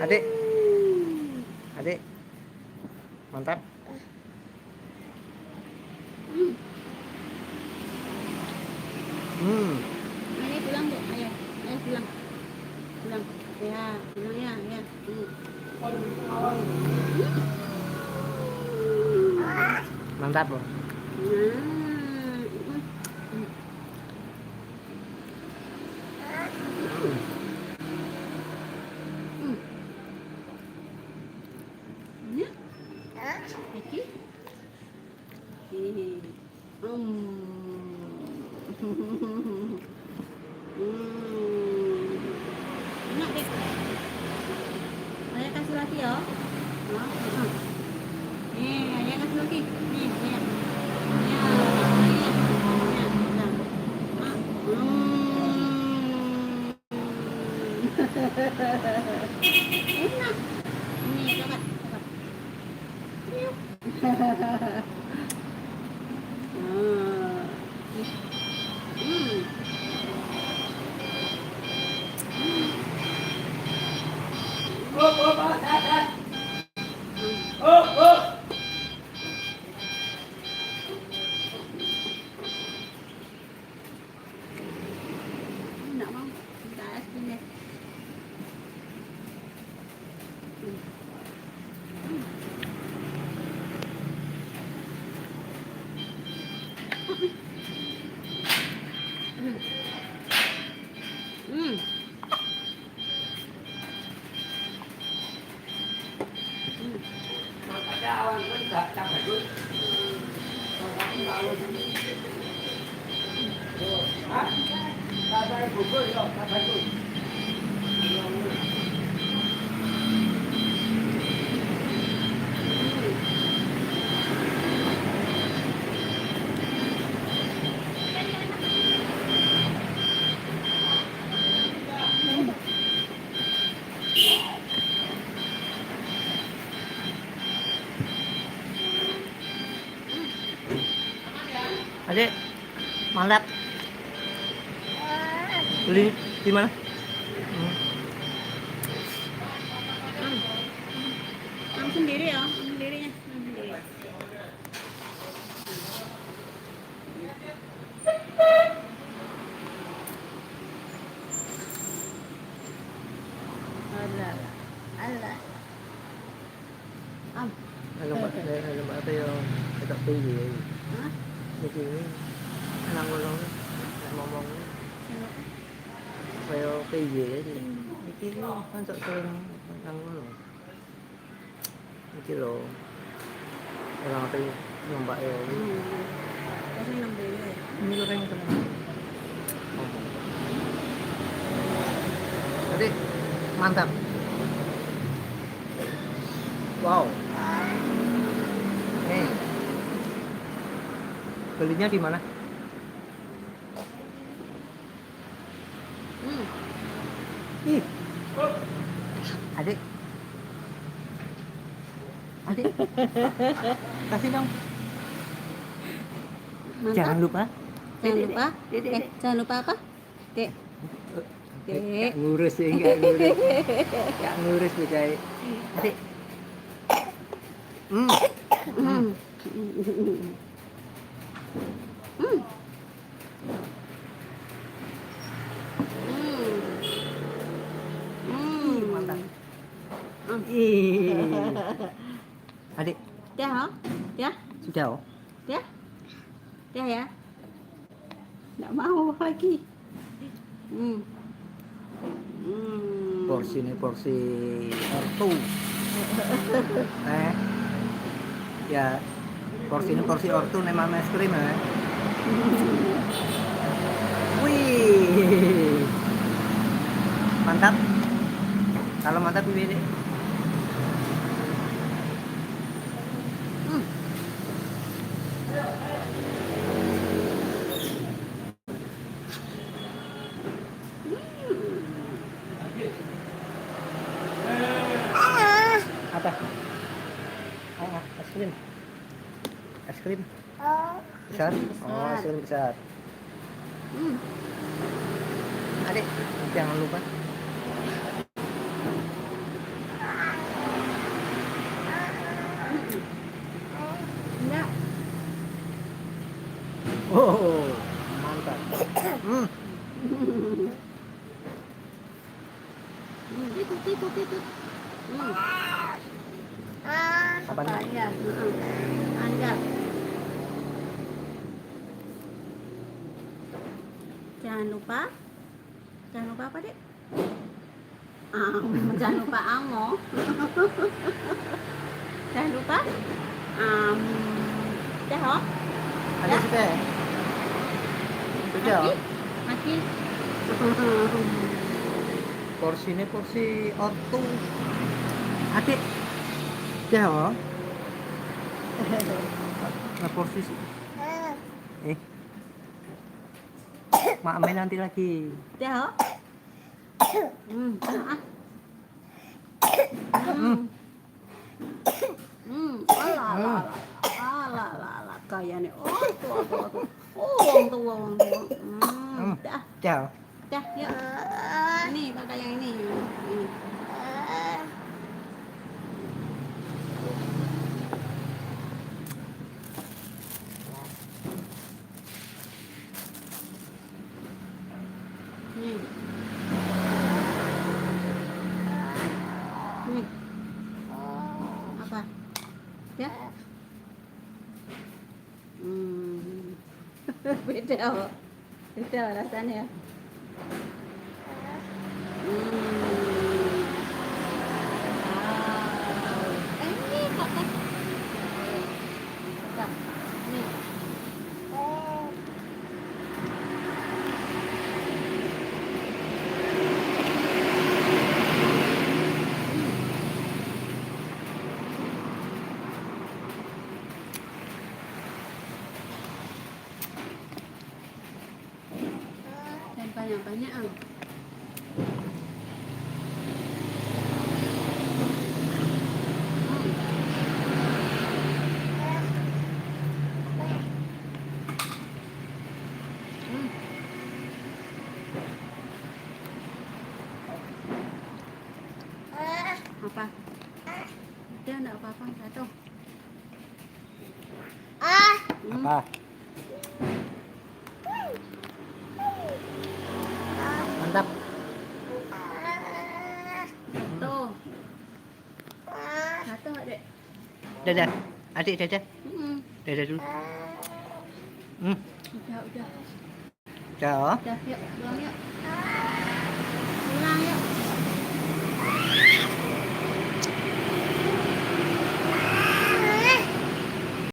Adik, adik, mantap. Ayo pulang Bu, ayo pulang. Pulang. Ya, pulang ya, ya. Mantap loh. Lagi. Enak deh. Ayah kasih lagi ya. Nih, ayah kasih lagi. Nih, ayah. Enak. Nih, coba. Enak bang, minta es krim deh. Adik, mantap. Beli di mana? Sendiri ya, sendirinya. Alah. Ano ba ito yung ito pili? Hah? Hindi nang ulong ngomong kayo pili hindi kan sa nang ulong hindi lo orang apa yung mbak ya Kasi nang bili. hindi ko rin ito jadi mantap. Wow. Nih. Belinya di mana? Ih. Adik. Adik. Kasih dong. Mantap. Jangan lupa. Jangan lupa. Jangan lupa apa? Dek. Gak ngurus ya, gak ngurus. Gak ngurus nih kayak. Adik. Mantap. Adik. Dah, oh? Ya? Sudah oh? Ya? Ya ya? Nggak mau lagi. Porsi ini porsi ortu. Ya porsi ini porsi ortu memang es krim ya. Wih, mantap. Kalau mantap ini. Apa? Es krim. Es krim. Besar? Oh, es krim besar. Adik, jangan lupa. Ikut. Apa nih? Iya. Angkat. Jangan lupa apa dek? Jangan lupa amo. Jangan lupa teh ho. Ada sudah. Sudah. Maki. Porsinya porsi ortu. Adik. Sudah ho. Nah, porsi sih. Mak main nanti lagi. Teh ho. Alah, kayaknya tua. Ciao. Dah, yuk. Ini pakai yang ini. Nih. Apa? Ya? Beda rasanya ya. Ini pakai. Nih. Dan banyak-banyak apa? Dia enggak apa-apa, jatuh. Apa? Mantap. Tuh. Jatuh, Dek. Dadah. Adik dadah. Mm-mm. Dadah dulu. Udah. Ciao. Udah, yuk, pulang yuk.